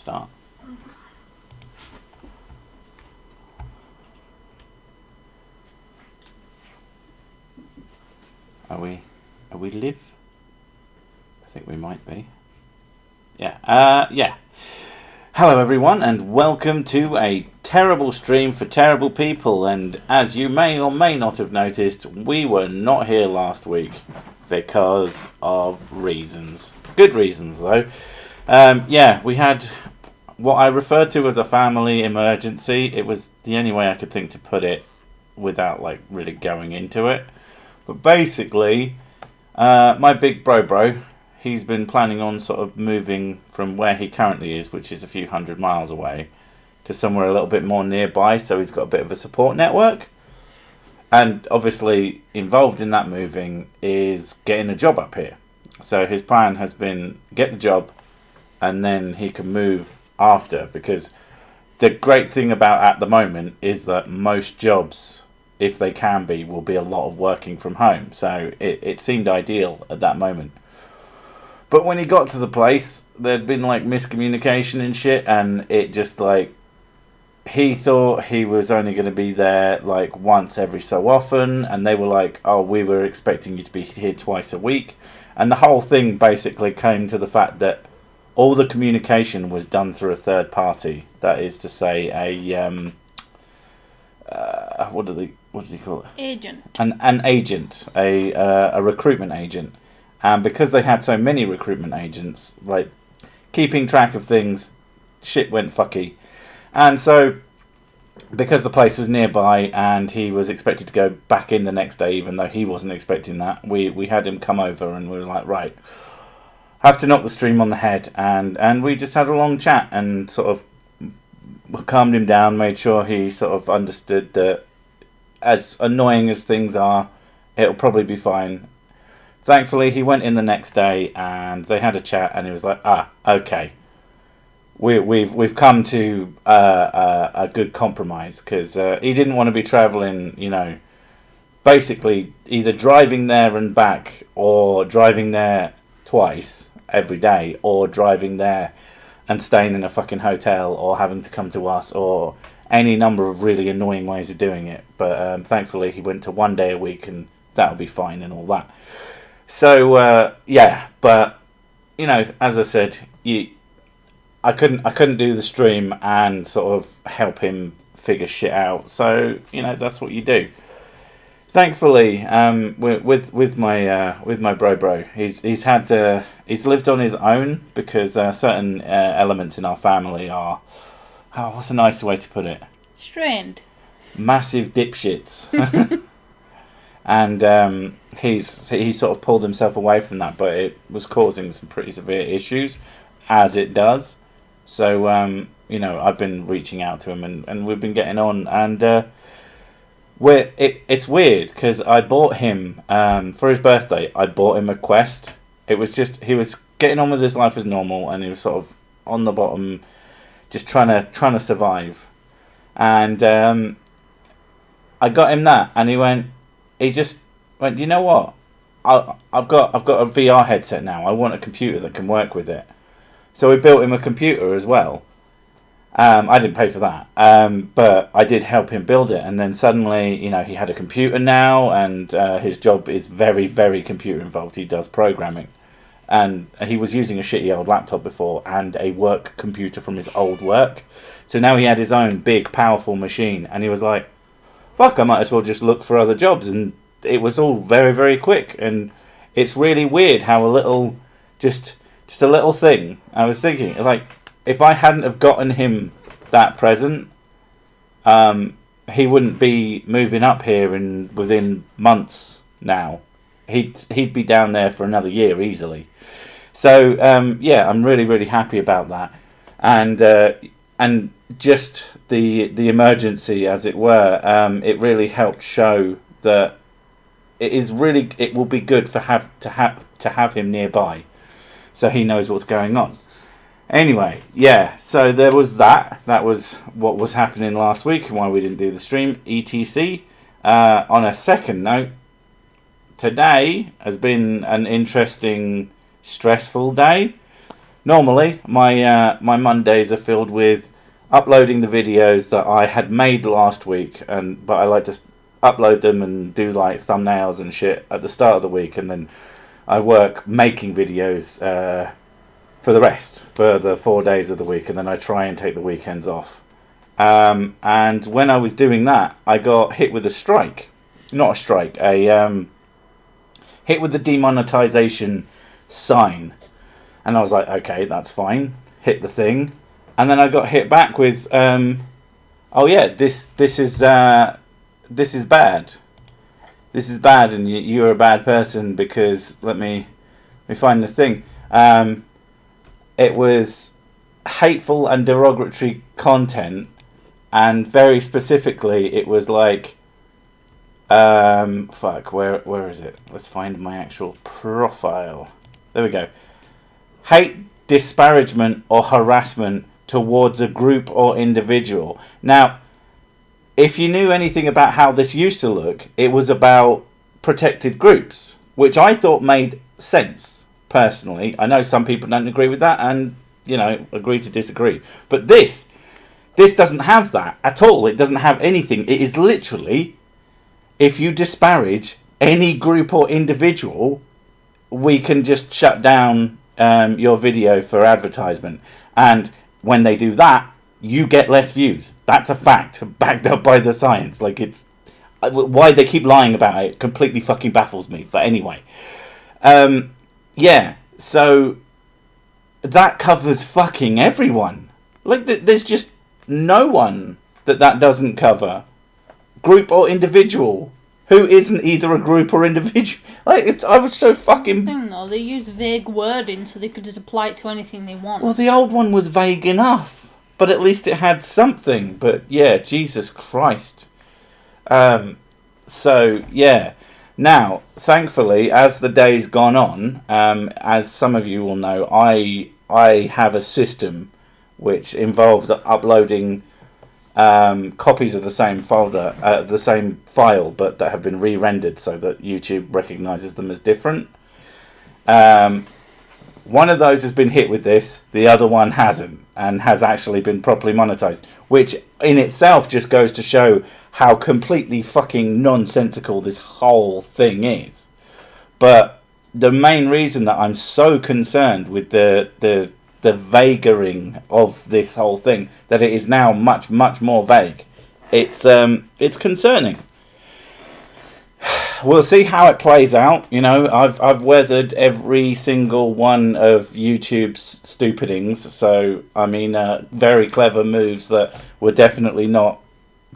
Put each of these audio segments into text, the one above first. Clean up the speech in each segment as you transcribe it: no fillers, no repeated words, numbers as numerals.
Start. Are we live? I think we might be. Yeah. Hello everyone and welcome to a terrible stream for terrible people, and as you may or may not have noticed, we were not here last week because of reasons. Good reasons though. We had what I referred to as a family emergency. It was the only way I could think to put it without really going into it. But basically, my big bro, he's been planning on sort of moving from where he currently is, which is a few hundred miles away, to somewhere a little bit more nearby, so he's got a bit of a support network. And obviously involved in that moving is getting a job up here. So his plan has been get the job and then he can move after, because the great thing about at the moment is that most jobs, if they can be, will be a lot of working from home. So it seemed ideal at that moment. But when he got to the place, there'd been miscommunication and shit, and it just he thought he was only going to be there once every so often, and they were like, oh, we were expecting you to be here twice a week. And the whole thing basically came to the fact that all the communication was done through a third party. That is to say, what does he call it? Agent. An agent, a recruitment agent. And because they had so many recruitment agents, keeping track of things, shit went fucky. And so, because the place was nearby and he was expected to go back in the next day, even though he wasn't expecting that, we had him come over and we were like, right, have to knock the stream on the head. And we just had a long chat and sort of calmed him down, made sure he sort of understood that as annoying as things are, it'll probably be fine. Thankfully, he went in the next day and they had a chat, and he was like, okay, we've come to a good compromise, because he didn't want to be travelling, basically either driving there and back, or driving there twice every day, or driving there and staying in a fucking hotel, or having to come to us, or any number of really annoying ways of doing it. But thankfully he went to 1 day a week, and that'll be fine and all that. So but as I said, I couldn't do the stream and sort of help him figure shit out. So that's what you do. Thankfully, with my bro, he's lived on his own, because certain elements in our family are, what's a nice way to put it? Strained. Massive dipshits. And he sort of pulled himself away from that, but it was causing some pretty severe issues, as it does. So I've been reaching out to him, and we've been getting on, and it's weird, because I bought him for his birthday. I bought him a Quest. It was just, he was getting on with his life as normal, and he was sort of on the bottom, just trying to survive. And I got him that, and he just went, you know what? I've got a VR headset now. I want a computer that can work with it. So we built him a computer as well. I didn't pay for that, but I did help him build it. And then suddenly, he had a computer now, and his job is very, very computer involved. He does programming, and he was using a shitty old laptop before and a work computer from his old work. So now he had his own big, powerful machine, and he was like, fuck, I might as well just look for other jobs. And it was all very, very quick. And it's really weird how a little, just a little thing, I was thinking, if I hadn't have gotten him that present, he wouldn't be moving up here within months now. He'd be down there for another year easily. So I'm really, really happy about that. And just the emergency, as it were, it really helped show that it will be good to have him nearby, so he knows what's going on. Anyway, so there was that. That was what was happening last week and why we didn't do the stream, etc. On a second note, today has been an interesting, stressful day. normally my Mondays are filled with uploading the videos that I had made last week, but I like to upload them and do like thumbnails and shit at the start of the week, and then I work making videos for the rest, for the 4 days of the week, and then I try and take the weekends off. And when I was doing that, I got hit with a strike. Not a strike, hit with the demonetization sign. And I was like, okay, that's fine. Hit the thing. And then I got hit back with, oh yeah, this is bad. This is bad, and you're a bad person because, let me find the thing. It was hateful and derogatory content, and very specifically, it was like, where is it? Let's find my actual profile. There we go. Hate, disparagement, or harassment towards a group or individual. Now, if you knew anything about how this used to look, it was about protected groups, which I thought made sense. Personally, I know some people don't agree with that, and agree to disagree. But this doesn't have that at all. It doesn't have anything. It is literally, if you disparage any group or individual, we can just shut down your video for advertisement. And when they do that, you get less views. That's a fact, backed up by the science. Like, it's why they keep lying about it completely fucking baffles me. But anyway. Yeah, so that covers fucking everyone. Like, there's just no one that doesn't cover. Group or individual. Who isn't either a group or individual. Like, I was so fucking... No, they use vague wording so they could just apply it to anything they want. Well, the old one was vague enough. But at least it had something. But, yeah, Jesus Christ. So, yeah. Now, thankfully, as the day's gone on, as some of you will know, I have a system which involves uploading copies of the same folder, the same file, but that have been re-rendered so that YouTube recognises them as different. One of those has been hit with this, the other one hasn't, and has actually been properly monetized, which in itself just goes to show how completely fucking nonsensical this whole thing is. But the main reason that I'm so concerned with the vaguering of this whole thing, that it is now much, much more vague, it's concerning. We'll see how it plays out. I've weathered every single one of YouTube's stupidings. So, I mean, very clever moves that were definitely not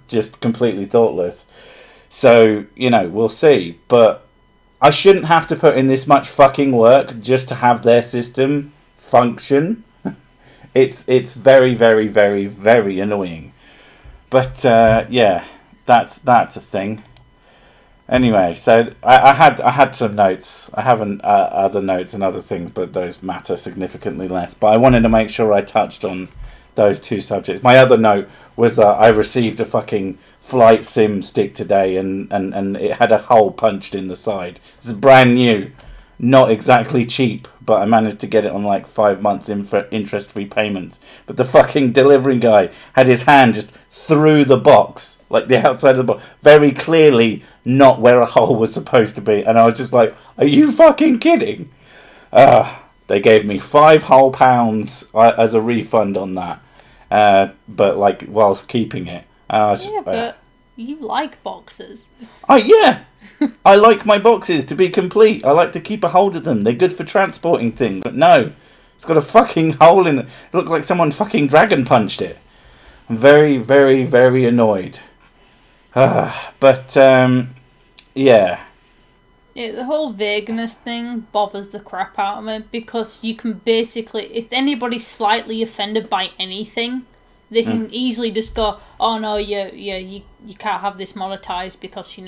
just completely thoughtless. So, we'll see. But I shouldn't have to put in this much fucking work just to have their system function. It's very, very, very, very annoying. But, yeah, that's a thing. Anyway, so I had some notes. I haven't other notes and other things, but those matter significantly less. But I wanted to make sure I touched on those two subjects. My other note was that I received a fucking flight sim stick today, and it had a hole punched in the side. This is brand new, not exactly cheap, but I managed to get it on like 5 months interest-free payments. But the fucking delivery guy had his hand just through the box, like the outside of the box, very clearly not where a hole was supposed to be. And I was just like, are you fucking kidding? They gave me £5 whole as a refund on that. But like, whilst keeping it. But you like boxes. Oh, yeah. I like my boxes to be complete. I like to keep a hold of them. They're good for transporting things. But no, it's got a fucking hole in it. It looked like someone fucking dragon punched it. I'm very, very, very annoyed. But, yeah. Yeah, the whole vagueness thing bothers the crap out of me, because you can basically, if anybody's slightly offended by anything, they can easily just go, oh no, you can't have this monetized because,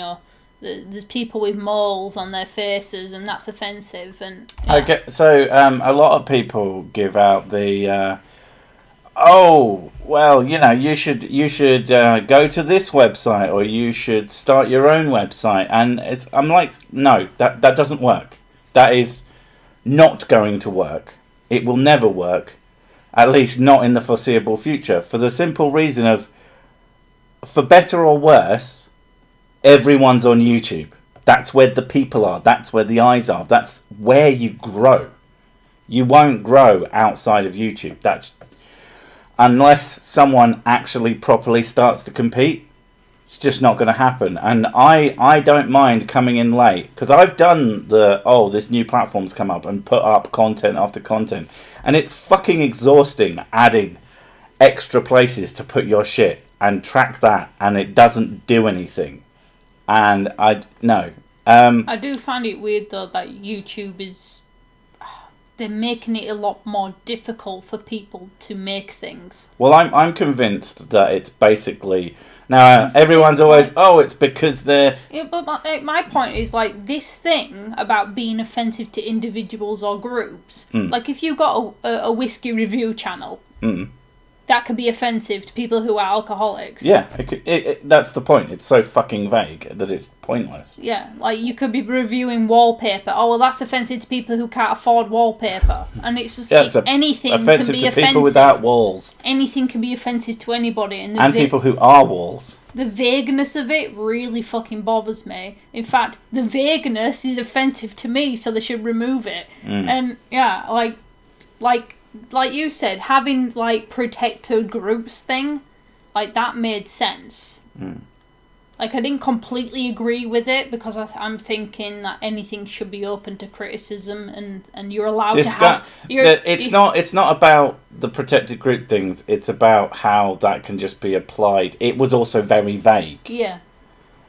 there's people with moles on their faces and that's offensive. And yeah. Okay, so a lot of people give out the oh, well, you should go to this website, or you should start your own website. And I'm like, no, that doesn't work. That is not going to work. It will never work. At least not in the foreseeable future. For the simple reason of, for better or worse, everyone's on YouTube. That's where the people are. That's where the eyes are. That's where you grow. You won't grow outside of YouTube. That's unless someone actually properly starts to compete. It's just not going to happen. And I don't mind coming in late, because I've done this new platform's come up and put up content after content, and it's fucking exhausting adding extra places to put your shit and track that, and it doesn't do anything. And I do find it weird though that YouTube is, they're making it a lot more difficult for people to make things. Well, I'm convinced that it's basically, now everyone's always, it's because they're... Yeah, but my point is, like, this thing about being offensive to individuals or groups, like if you've got a whiskey review channel, that could be offensive to people who are alcoholics. Yeah, that's the point. It's so fucking vague that it's pointless. Yeah, like you could be reviewing wallpaper. Oh, well, that's offensive to people who can't afford wallpaper. And it's just anything offensive can be to offensive. People without walls. Anything can be offensive to anybody. And people who are walls. The vagueness of it really fucking bothers me. In fact, the vagueness is offensive to me, so they should remove it. And yeah, like you said, having like protected groups thing, like that made sense. Like I didn't completely agree with it, because I'm thinking that anything should be open to criticism, and you're allowed to have. It's not about the protected group things. It's about how that can just be applied. It was also very vague. Yeah.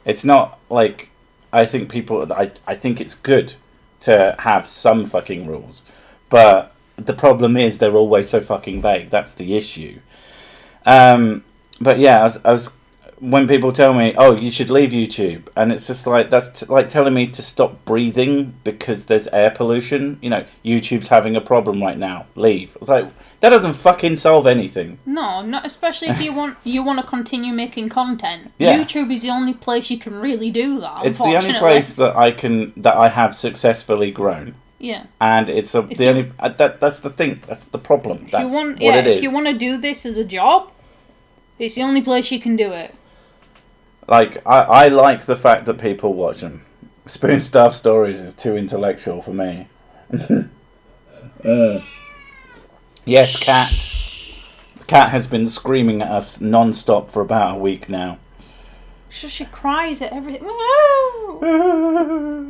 It's not like, I think it's good to have some fucking rules, but the problem is they're always so fucking vague. That's the issue. But yeah, I was when people tell me, "Oh, you should leave YouTube," and it's just like that's like telling me to stop breathing because there's air pollution. You know, YouTube's having a problem right now. Leave. It's like that doesn't fucking solve anything. No, not especially if you want to continue making content. Yeah. YouTube is the only place you can really do that. It's the only place that I have successfully grown. Yeah. And it's the only that's the thing. That's the problem. That's what it is. If you want to do this as a job, it's the only place you can do it. Like I like the fact that people watch them. Spoon Stuff Stories is too intellectual for me. Yes, cat. The cat has been screaming at us non-stop for about a week now. She cries at everything. Oh,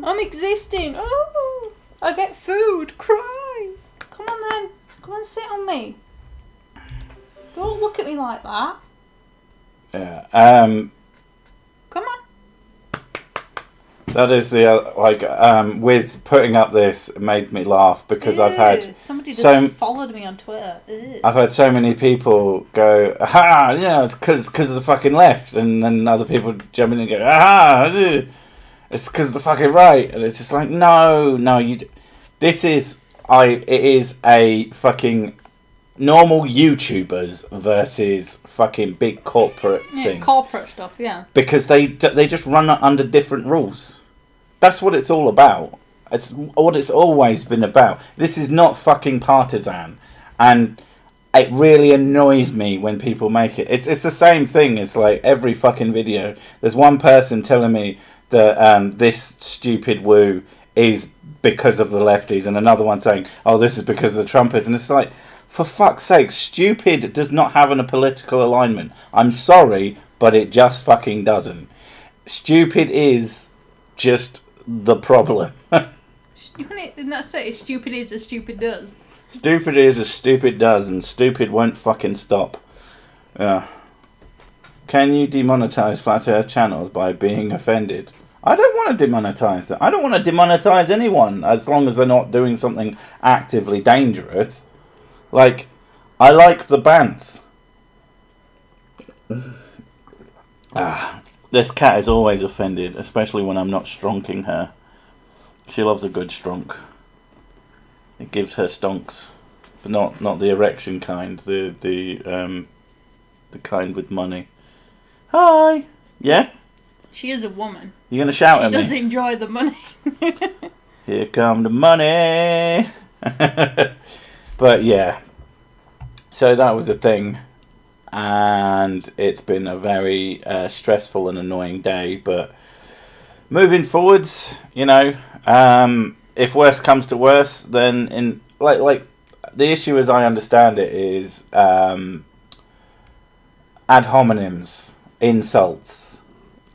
I'm existing. Oh, I get food. Cry. Come on then. Come on, sit on me. Don't look at me like that. Yeah. Come on. That is the with putting up this, it made me laugh because I've had somebody just followed me on Twitter. I've had so many people go, "Aha, yeah, it's because of the fucking left," and then other people jump in and go, "Aha, it's because of the fucking right," and it's just like, no, it is a fucking normal YouTubers versus fucking big corporate things. Corporate stuff, yeah. Because they just run under different rules. That's what it's all about. It's what it's always been about. This is not fucking partisan, and it really annoys me when people make it. It's the same thing. It's like every fucking video. There's one person telling me that this stupid woo is because of the lefties, and another one saying, "Oh, this is because of the Trumpers," and it's like, for fuck's sake, stupid does not have a political alignment. I'm sorry, but it just fucking doesn't. Stupid is just the problem. Didn't that say stupid is as stupid does? Stupid is as stupid does, and stupid won't fucking stop. Can you demonetize Flat Earth channels by being offended? I don't want to demonetize them. I don't want to demonetize anyone as long as they're not doing something actively dangerous. Like, I like the bands. This cat is always offended, especially when I'm not stronking her. She loves a good stronk. It gives her stonks, but not the erection kind. The kind with money. Hi. Yeah. She is a woman. You gonna shout at me? She does enjoy the money. Here come the money. But yeah, so that was a thing, and it's been a very stressful and annoying day. But moving forwards, if worse comes to worse, then in like the issue, as I understand it, is ad hominems, insults.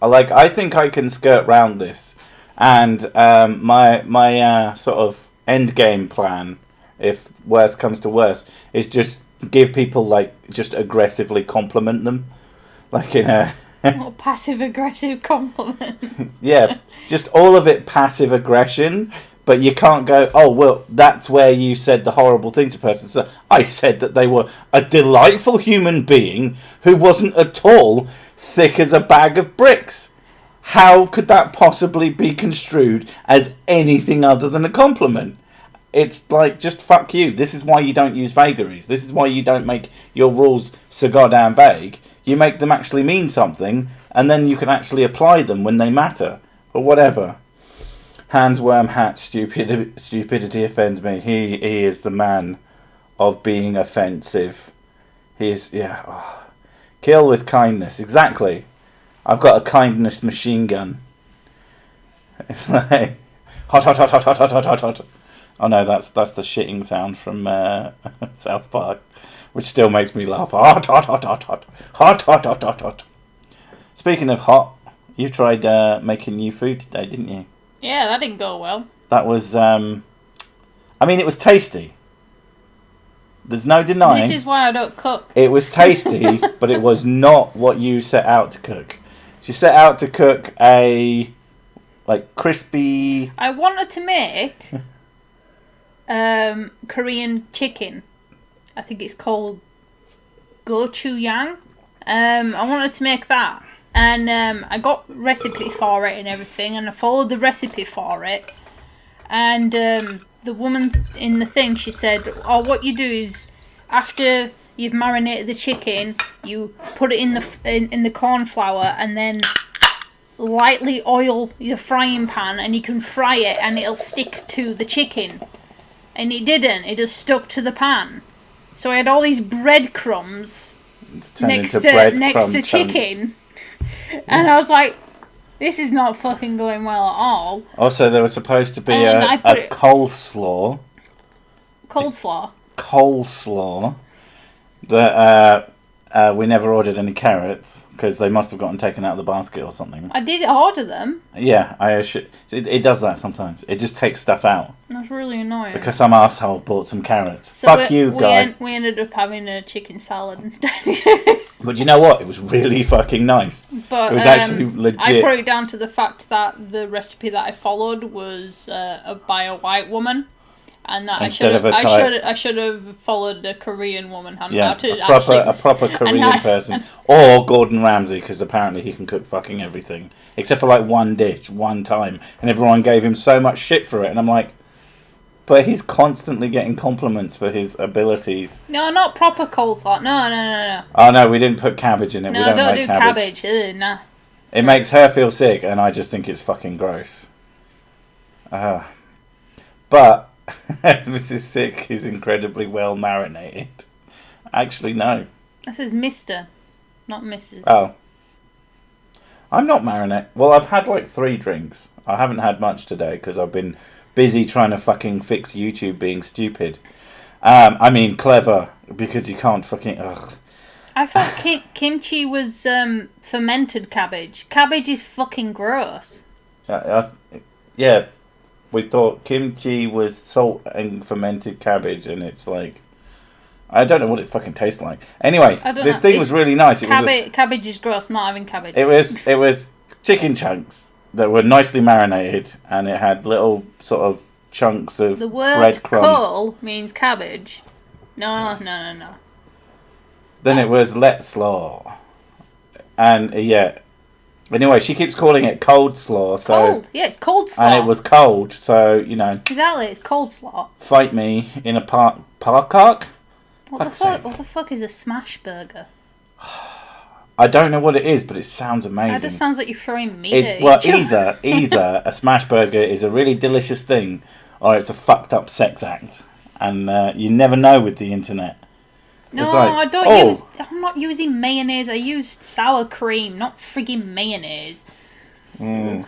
I think I can skirt round this, and my sort of end game plan, if worse comes to worse, is just give people just aggressively compliment them, in a passive aggressive compliment. Yeah, just all of it passive aggression, but you can't go, oh well, that's where you said the horrible thing to a person. So I said that they were a delightful human being who wasn't at all thick as a bag of bricks. How could that possibly be construed as anything other than a compliment? It's just fuck you. This is why you don't use vagaries. This is why you don't make your rules so goddamn vague. You make them actually mean something, and then you can actually apply them when they matter. But whatever. Hans Wormhat, stupidity offends me. He is the man of being offensive. He is, kill with kindness. Exactly. I've got a kindness machine gun. It's like hot, hot, hot, hot, hot, hot, hot, hot, hot. Oh no, that's the shitting sound from South Park, which still makes me laugh. Hot, hot, hot, hot, hot, hot, hot, hot, hot, hot. Speaking of hot, you tried making new food today, didn't you? Yeah, that didn't go well. That was, it was tasty. There's no denying. This is why I don't cook. It was tasty, but it was not what you set out to cook. She set out to cook a crispy. I wanted to make Korean chicken. I think it's called gochujang. I wanted to make that, and I got recipe for it and everything, and I followed the recipe for it. And the woman in the thing, she said, "Oh, what you do is after you've marinated the chicken, you put it in the corn flour, and then lightly oil your frying pan, and you can fry it, and it'll stick to the chicken." And it didn't. It just stuck to the pan. So I had all these breadcrumbs next to chicken, and I was like, "This is not fucking going well at all." Also, there was supposed to be a coleslaw. Coleslaw. That we never ordered any carrots because they must have gotten taken out of the basket or something. I did order them. Yeah, it does that sometimes. It just takes stuff out. That's really annoying. Because some arsehole bought some carrots. So Fuck you, guy. We ended up having a chicken salad instead. But you know what? It was really fucking nice. But it was actually legit. I put it down to the fact that the recipe that I followed was by a white woman. And that I should have followed a Korean woman. Yeah, a proper Korean person, or Gordon Ramsay, because apparently he can cook fucking everything except for one dish, one time, and everyone gave him so much shit for it. And I'm like, but he's constantly getting compliments for his abilities. No, not proper coleslaw. No. Oh no, we didn't put cabbage in it. No, we don't do like cabbage. Nah. It makes her feel sick, and I just think it's fucking gross. But. Mrs. Sick is incredibly well marinated. Actually, no. That says Mr., not Mrs. Oh. I'm not marinated. Well, I've had 3 drinks. I haven't had much today because I've been busy trying to fucking fix YouTube being stupid. Clever, because you can't fucking... Ugh. I thought kimchi was fermented cabbage. Cabbage is fucking gross. Yeah. We thought kimchi was salt and fermented cabbage, and it's I don't know what it fucking tastes like. Anyway, this thing was really nice. Cabbage is gross. I'm not having cabbage. It was chicken chunks that were nicely marinated, and it had little sort of chunks of the word breadcrumb. Cool means cabbage. No. Then it was let's law, and yeah. Anyway, she keeps calling it cold slaw. So cold? Yeah, it's cold slaw. And it was cold, so, Exactly, it's cold slaw. Fight me in a park. What the fuck is a smash burger? I don't know what it is, but it sounds amazing. That just sounds like you're throwing meat at each other. Either a smash burger is a really delicious thing, or it's a fucked up sex act. and you never know with the internet. No, It's like, I don't use. I'm not using mayonnaise. I used sour cream, not frigging mayonnaise. Yeah,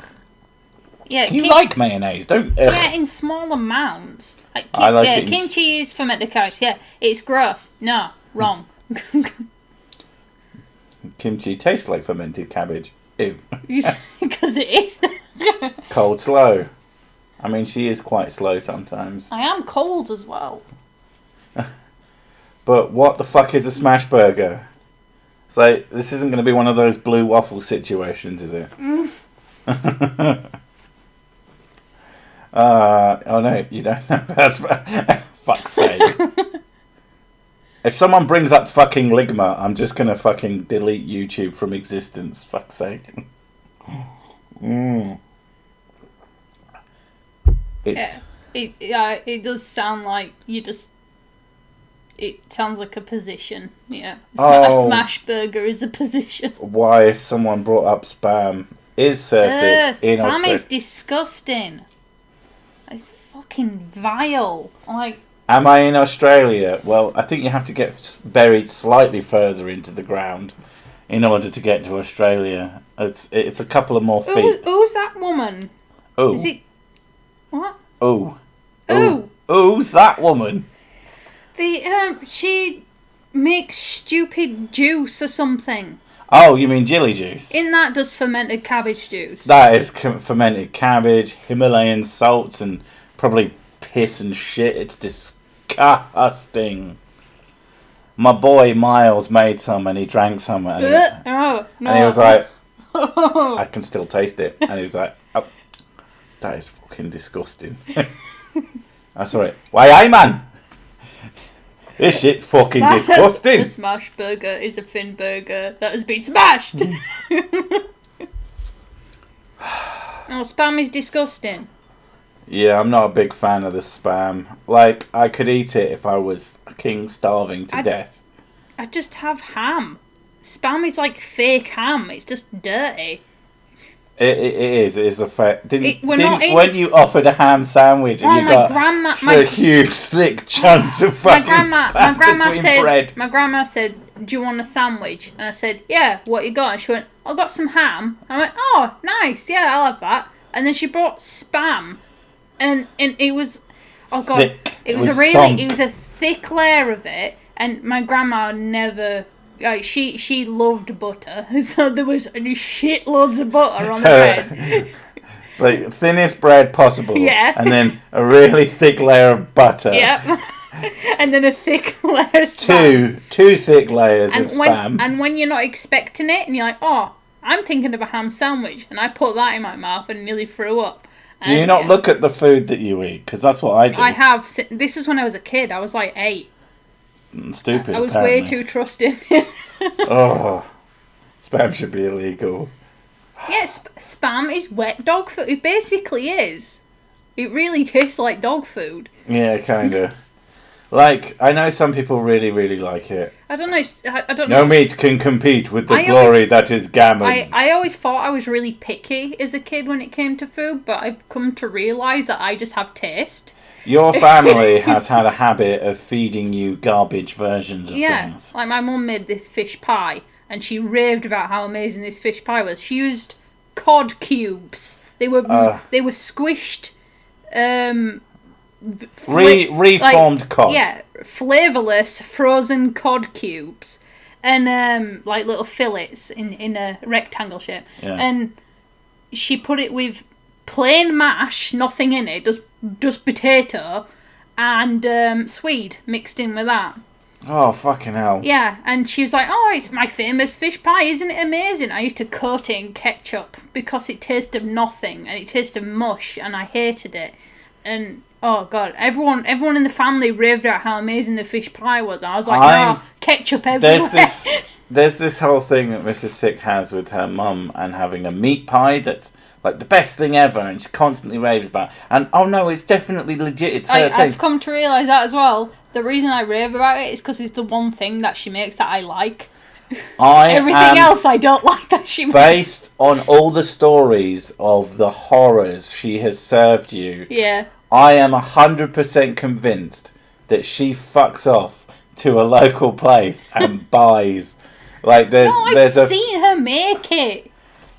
you like mayonnaise, don't? Yeah, in small amounts. Like, I like it. Kimchi is fermented cabbage. Yeah, it's gross. No, wrong. Kimchi tastes like fermented cabbage. Ew. Because it is. Cold slow. I mean, she is quite slow sometimes. I am cold as well. But what the fuck is a smash burger? So this isn't going to be one of those blue waffle situations, is it? Oh no, you don't know that's fuck's sake. If someone brings up fucking Ligma, I'm just gonna fucking delete YouTube from existence. Fuck's sake. It does sound like you just. It sounds like a position. Yeah, a smash burger is a position. Why someone brought up spam? Is Cersei in spam Australia? is disgusting. It's fucking vile. Like. Am I in Australia? Well, I think you have to get buried slightly further into the ground in order to get to Australia. It's a couple of more feet. Who's that woman? Oh. Is it what? Oh. Oh. Who's that woman? She makes stupid juice or something. Oh, you mean Jilly juice? In that does fermented cabbage juice. That is fermented cabbage, Himalayan salts, and probably piss and shit. It's disgusting. My boy Miles made some and he drank some and he was like, I can still taste it. And he was like, oh, that is fucking disgusting. I saw it. Why, aye, man? This shit's fucking disgusting. The smash burger is a thin burger that has been smashed. Spam is disgusting. Yeah, I'm not a big fan of the spam. Like, I could eat it if I was fucking starving to death. I just have ham. Spam is like fake ham. It's just dirty. It is the fact. When you offered a ham sandwich and you got huge thick chunks of fucking spam between bread. My grandma said, "Do you want a sandwich?" And I said, "Yeah, what you got?" And she went, "I got some ham." And I went, "Oh, nice, yeah, I'll have that." And then she brought spam, and it was, oh god, thick. it was a thick layer of it. And my grandma never. Like she loved butter, so there was shitloads of butter on the bread. Like thinnest bread possible. Yeah. And then a really thick layer of butter. Yep. And then a thick layer of spam. Two thick layers of spam. And when you're not expecting it, and you're like, oh, I'm thinking of a ham sandwich, and I put that in my mouth and nearly threw up. Do you not look at the food that you eat? Because that's what I do. I have. This is when I was a kid. I was like 8. Stupid. I was way too trusting. Oh, spam should be illegal. Yeah, spam is wet dog food. It basically is. It really tastes like dog food. Yeah, kind of. Like, I know some people really, really like it. I don't know. I don't know. No meat can compete with the glory that is gammon. I always thought I was really picky as a kid when it came to food, but I've come to realise that I just have taste. Your family has had a habit of feeding you garbage versions of things. Like my mum made this fish pie, and she raved about how amazing this fish pie was. She used cod cubes. They were squished, reformed cod. Yeah, flavourless frozen cod cubes, and like little fillets in a rectangle shape. Yeah. And she put it with plain mash, nothing in it, just potato and swede mixed in with that. Oh, fucking hell. Yeah, and she was like, oh, it's my famous fish pie, isn't it amazing? I used to coat it in ketchup because it tasted of nothing and it tasted of mush and I hated it. And oh god, everyone in the family raved out how amazing the fish pie was. And I was like, ketchup everywhere. There's this whole thing that Mrs. Sick has with her mum and having a meat pie that's like the best thing ever, and she constantly raves about it. And oh no, it's definitely legit. It's her thing. I've come to realise that as well. The reason I rave about it is because it's the one thing that she makes that I like. Everything else I don't like that she makes. Based on all the stories of the horrors she has served you, yeah, I am 100% convinced that she fucks off to a local place and buys. Like there's I've seen her make it.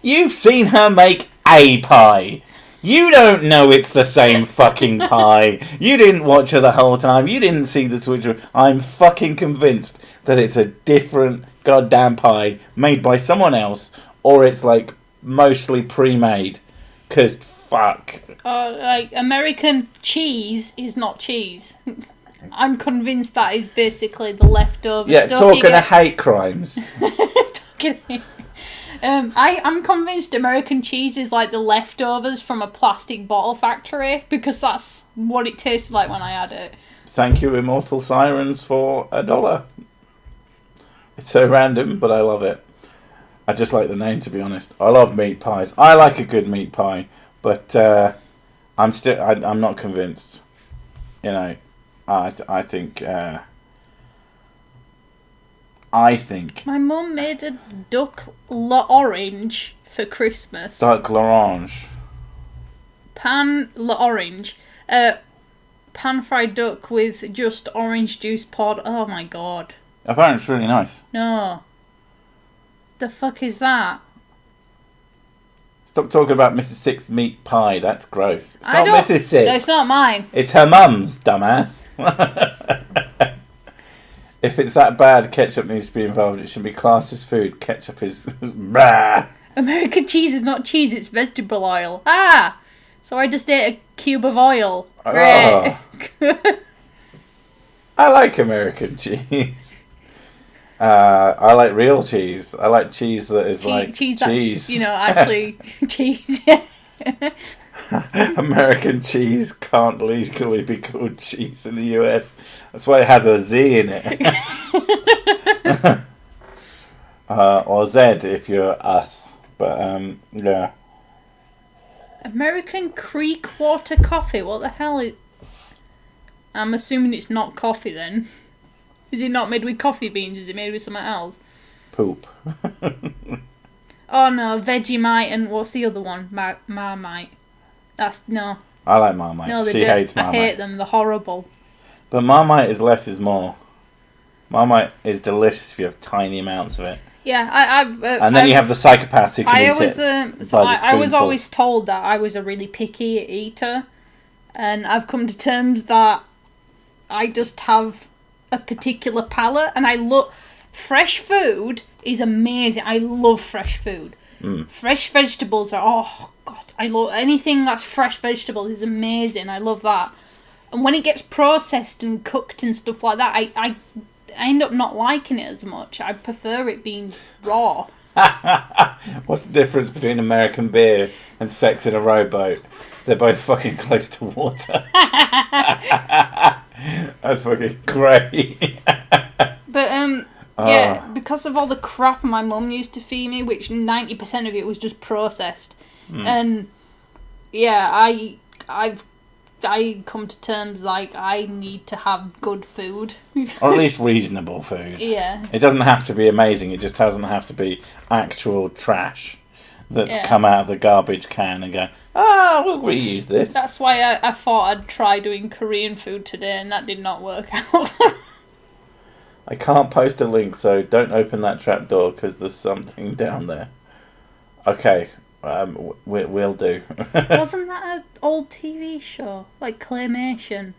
You've seen her make a pie. You don't know it's the same fucking pie. You didn't watch her the whole time. You didn't see the switch. I'm fucking convinced that it's a different goddamn pie made by someone else, or it's like mostly pre-made. 'Cause fuck. Like American cheese is not cheese. I'm convinced that is basically the leftover stuff. Yeah, talking of hate crimes. I'm convinced American cheese is like the leftovers from a plastic bottle factory, because that's what it tasted like when I had it. Thank you, Immortal Sirens, for $1. It's so random, but I love it. I just like the name, to be honest. I love meat pies. I like a good meat pie, but I'm not convinced. You know, I think my mum made a duck l'orange for Christmas. Duck l'orange. Pan l'orange. Pan fried duck with just orange juice poured. Oh my god. Apparently it's really nice. No. The fuck is that? Stop talking about Mrs. Six meat pie. That's gross. It's not Mrs. Six. No, it's not mine. It's her mum's, dumbass. If it's that bad, ketchup needs to be involved. It should be classed as food. Ketchup is... American cheese is not cheese, it's vegetable oil. Ah! So I just ate a cube of oil. Great. Oh. I like American cheese. I like real cheese. I like cheese that is like cheese. Cheese. That's, actually cheese. American cheese can't legally be called cheese in the US. That's why it has a Z in it. Or Z if you're us. But, yeah. American Creek water coffee. What the hell is... I'm assuming it's not coffee then. Is it not made with coffee beans? Is it made with something else? Poop. Oh no, Vegemite and what's the other one? Marmite. No. I like Marmite. No, She hates Marmite. I hate them. They're horrible. But Marmite is less is more. Marmite is delicious if you have tiny amounts of it. Yeah, and then you have the psychopaths who can eat it. I was always told that I was a really picky eater, and I've come to terms that I just have a particular palate, and I look. Fresh food is amazing. I love fresh food. Fresh vegetables are, oh god, I love anything that's fresh vegetables is amazing. I love that. And when it gets processed and cooked and stuff like that, I end up not liking it as much. I prefer it being raw. What's the difference between American beer and sex in a rowboat? They're both fucking close to water. That's fucking great. But yeah, because of all the crap my mum used to feed me, which 90% of it was just processed, and yeah, I've come to terms like I need to have good food, or at least reasonable food. Yeah, it doesn't have to be amazing. It just doesn't have to be actual trash that's come out of the garbage can and go, we'll reuse this. That's why I thought I'd try doing Korean food today, and that did not work out. I can't post a link, so don't open that trapdoor because there's something down there. Okay, we'll do. Wasn't that an old TV show? Like Claymation?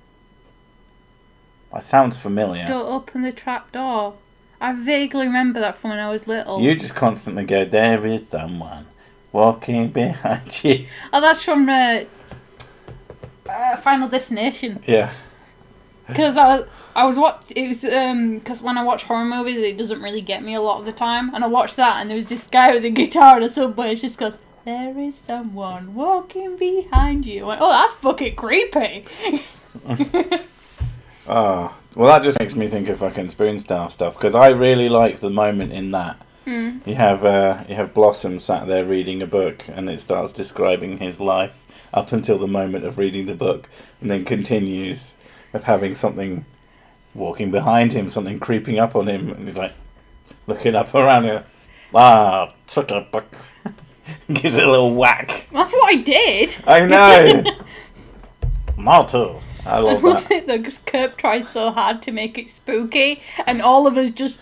That sounds familiar. Don't open the trapdoor. I vaguely remember that from when I was little. You just constantly go, there is someone walking behind you. Oh, that's from Final Destination. Yeah. Because because when I watch horror movies, it doesn't really get me a lot of the time. And I watched that, and there was this guy with a guitar at some point. It just goes, there is someone walking behind you. I went, oh, that's fucking creepy. Oh, well, that just makes me think of fucking Spoon Staff stuff, because I really like the moment in that. You have Blossom sat there reading a book, and it starts describing his life up until the moment of reading the book, and then continues of having something walking behind him, something creeping up on him, and he's like looking up around here. Took a book. Gives it a little whack. That's what I did. I know. Not too. I love that. Because Kurt tried so hard to make it spooky, and all of us just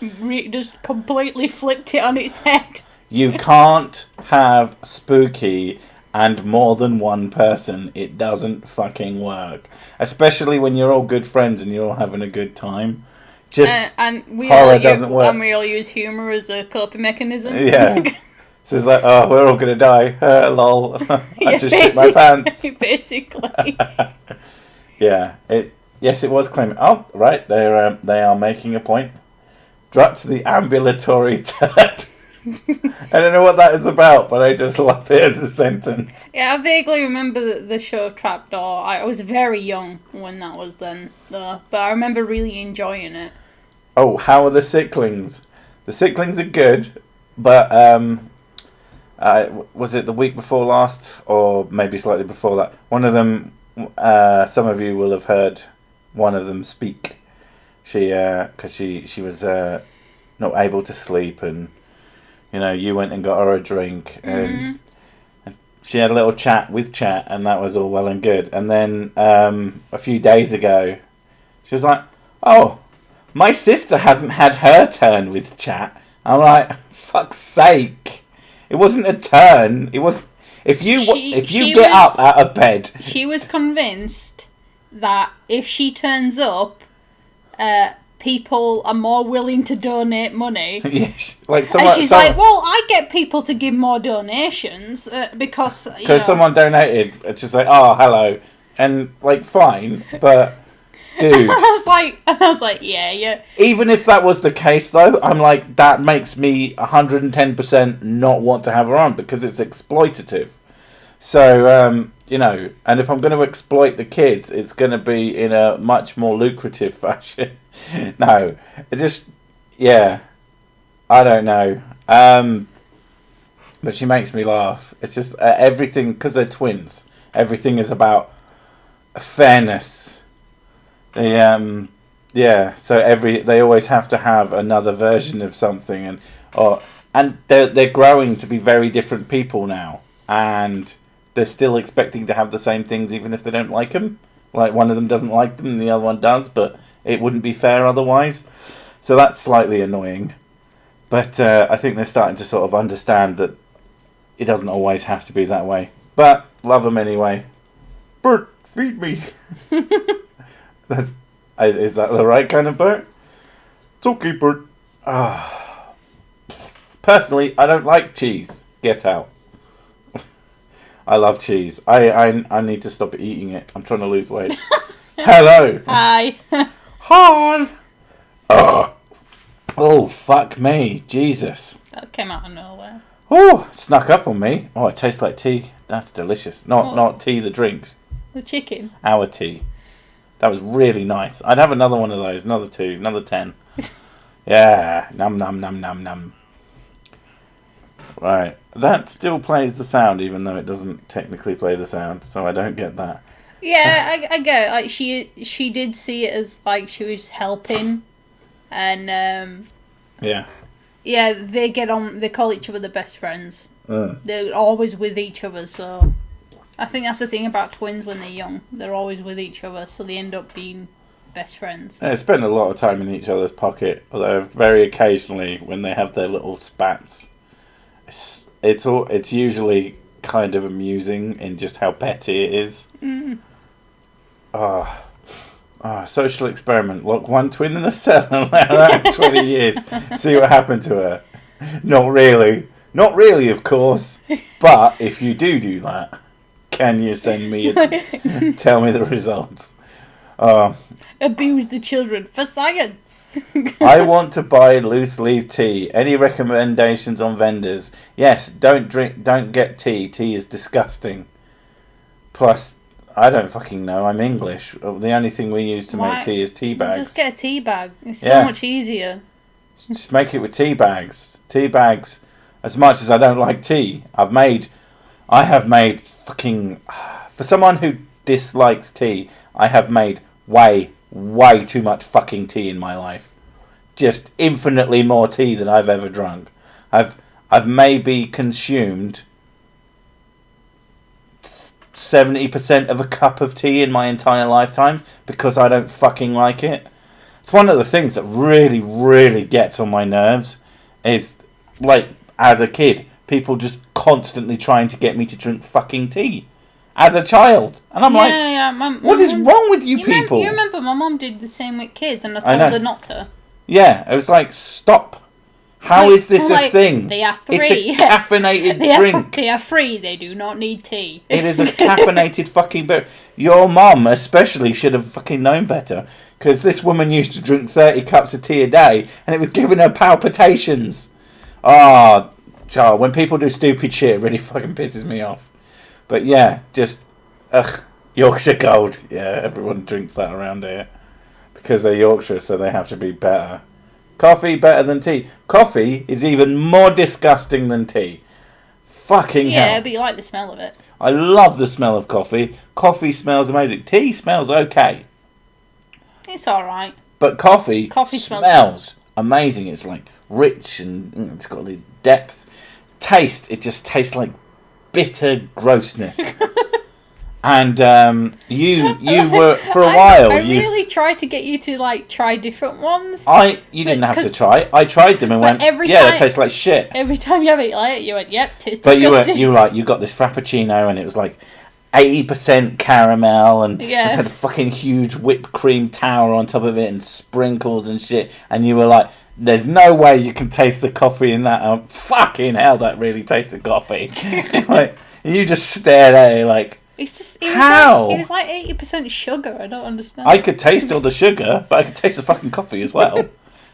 completely flipped it on its head. You can't have spooky and more than one person. It doesn't fucking work. Especially when you're all good friends and you're all having a good time. Just horror doesn't work. And we all use humour as a coping mechanism. Yeah. So it's like, oh, we're all gonna die. Lol. I just shit my pants. Basically. Yeah. Yes, it was claiming. Oh, right. They are making a point. Drut to the ambulatory turd. I don't know what that is about, but I just love it as a sentence. Yeah, I vaguely remember the show Trapdoor. I was very young when that was done, though, but I remember really enjoying it. Oh, how are the Sicklings? The Sicklings are good, but was it the week before last, or maybe slightly before that? One of them, some of you will have heard one of them speak. Because she was not able to sleep, and you went and got her a drink, and she had a little chat with Chat, and that was all well and good. And then a few days ago, she was like, "Oh, my sister hasn't had her turn with Chat." I'm like, "Fuck's sake! It wasn't a turn. It was if you get up out of bed." She was convinced that if she turns up, people are more willing to donate money. Yeah, like like, well, I get people to give more donations because someone donated. It's just like, oh, hello, and like, fine, but dude, I was like, yeah. Even if that was the case, though, I'm like, that makes me 110% not want to have her on because it's exploitative. So and if I'm going to exploit the kids, it's going to be in a much more lucrative fashion. No, it just, yeah, I don't know. But she makes me laugh. It's just everything, because they're twins. Everything is about fairness. So they always have to have another version of something, and they're growing to be very different people now, and they're still expecting to have the same things even if they don't like them. Like, one of them doesn't like them and the other one does, but it wouldn't be fair otherwise. So that's slightly annoying. But I think they're starting to sort of understand that it doesn't always have to be that way. But love them anyway. Bert, feed me. Is that the right kind of Bert? It's okay, Bert. Personally, I don't like cheese. Get out. I love cheese. I need to stop eating it. I'm trying to lose weight. Hello. Hi. Hi. Oh, fuck me. Jesus. That came out of nowhere. Oh, snuck up on me. Oh, it tastes like tea. That's delicious. Not tea, the drink. The chicken. Our tea. That was really nice. I'd have another one of those. Another 2. Another 10. Yeah. Num, num, num, num, num. Right. That still plays the sound, even though it doesn't technically play the sound, so I don't get that. Yeah, I get it. Like, she did see it as, like, she was helping, and, yeah, they get on, they call each other the best friends. They're always with each other, so I think that's the thing about twins when they're young. They're always with each other, so they end up being best friends. They spend a lot of time in each other's pocket, although very occasionally when they have their little spats, it's usually kind of amusing in just how petty it is. Social experiment. Lock one twin in the cell and allow that 20 years. See what happened to her. Not really, of course. But if you do that, can you send me tell me the results? Abuse the children for science. I want to buy loose leaf tea. Any recommendations on vendors? Yes, don't get tea. Tea is disgusting. Plus, I don't fucking know. I'm English. The only thing we use to make tea is tea bags. Just get a tea bag. It's so much easier. Just make it with tea bags. Tea bags. As much as I don't like tea, I have made fucking... For someone who dislikes tea, I have made way too much fucking tea in my life. Just infinitely more tea than I've ever drunk. I've maybe consumed 70% of a cup of tea in my entire lifetime because I don't fucking like it. It's one of the things that really, really gets on my nerves. Is like as a kid, people just constantly trying to get me to drink fucking tea. As a child, and I'm what is wrong with you people? You remember my mum did the same with kids, and I told her not to. Yeah, it was like, stop. How is this a thing? They are free. It's a caffeinated drink. They are free. They do not need tea. It is a caffeinated fucking beer. Your mum especially should have fucking known better, because this woman used to drink 30 cups of tea a day, and it was giving her palpitations. Ah, child, when people do stupid shit, it really fucking pisses me off. But yeah, just, Yorkshire Gold. Yeah, everyone drinks that around here. Because they're Yorkshire, so they have to be better. Coffee better than tea. Coffee is even more disgusting than tea. Fucking hell. Yeah, but you like the smell of it. I love the smell of coffee. Coffee smells amazing. Tea smells okay. It's alright. But coffee smells amazing. It's like rich and it's got these depth. Taste, it just tastes like bitter grossness. And you were for a while. I really tried to get you to like try different ones. You didn't have to try. I tried them and went, they taste like shit. Every time you have it, like you went, yep, tastes but disgusting. you got this frappuccino and it was like 80% caramel and it had a fucking huge whipped cream tower on top of it and sprinkles and shit. And you were like, there's no way you can taste the coffee in that. Fucking hell, that really tasted coffee. Like, you just stared at it like, it's just how? It was like 80% sugar. I don't understand. I could taste all the sugar, but I could taste the fucking coffee as well.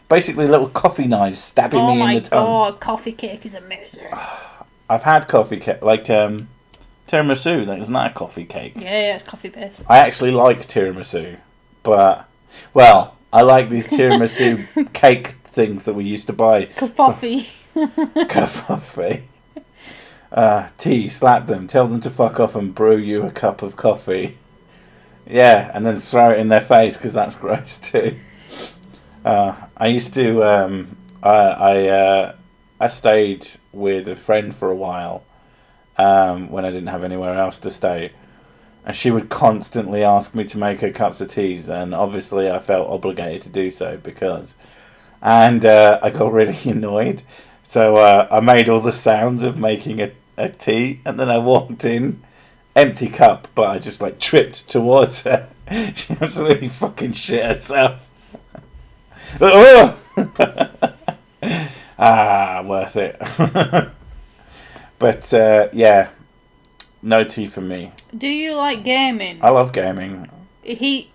Basically, little coffee knives stabbing me in the tongue. Oh my god, coffee cake is amazing. I've had coffee cake, like tiramisu. Isn't that a coffee cake? Yeah, it's coffee based. I actually like tiramisu, but I like these tiramisu cake things that we used to buy. Coffee. Coffee. Tea, slap them, tell them to fuck off and brew you a cup of coffee. Yeah, and then throw it in their face because that's gross too. I used to, I stayed with a friend for a while when I didn't have anywhere else to stay. And she would constantly ask me to make her cups of teas, and obviously I felt obligated to do so because... And I got really annoyed. So I made all the sounds of making a tea, and then I walked in, empty cup, but I just like tripped towards her. She absolutely fucking shit herself. Worth it. But yeah, no tea for me. Do you like gaming? I love gaming. He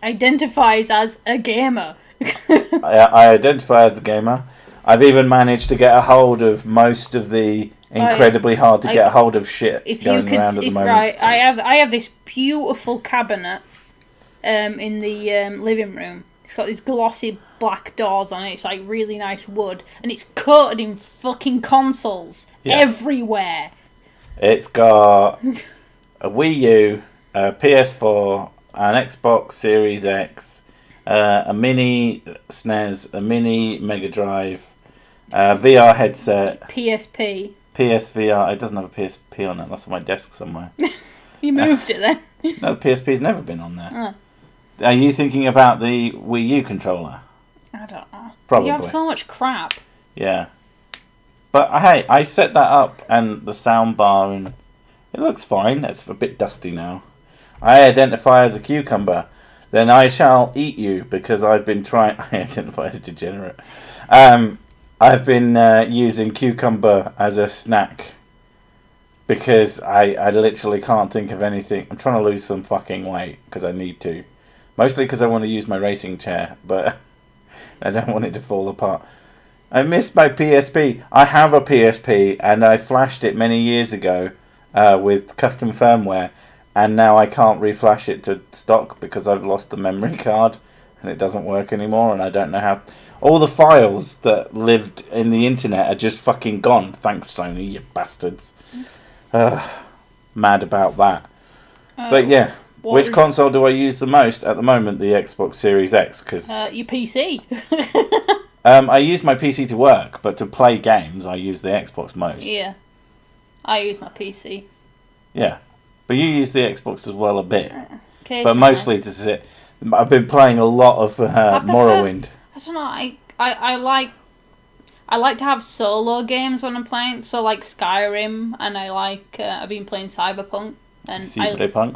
identifies as a gamer. I identify as a gamer. I've even managed to get a hold of most of the incredibly hard to get a hold of shit going around at the moment. Right, I have this beautiful cabinet in the living room. It's got these glossy black doors on it. It's like really nice wood, and it's coated in fucking consoles everywhere. It's got a Wii U, a PS4, an Xbox Series X, a mini SNES, a mini Mega Drive, VR headset, PSP. PSVR. It doesn't have a PSP on it. That's on my desk somewhere. You moved it then? No, the PSP's never been on there. Oh. Are you thinking about the Wii U controller? I don't know. Probably. You have so much crap. Yeah. But hey, I set that up and the sound bar, and it looks fine. It's a bit dusty now. I identify as a cucumber. Then I shall eat you because I've been trying... I identify as a degenerate. I've been using cucumber as a snack because I literally can't think of anything. I'm trying to lose some fucking weight because I need to. Mostly because I want to use my racing chair, but I don't want it to fall apart. I missed my PSP. I have a PSP and I flashed it many years ago with custom firmware, and now I can't reflash it to stock because I've lost the memory card and it doesn't work anymore, and I don't know how... All the files that lived in the internet are just fucking gone. Thanks, Sony, you bastards. Mad about that. But yeah, which console do I use the most at the moment? The Xbox Series X, because... your PC. I use my PC to work, but to play games, I use the Xbox most. Yeah. I use my PC. Yeah. But you use the Xbox as well a bit. Occasionally. But mostly to sit. I've been playing a lot of Morrowind. I don't know. I like to have solo games when I'm playing. So like Skyrim, and I've been playing Cyberpunk, and Cyberpunk.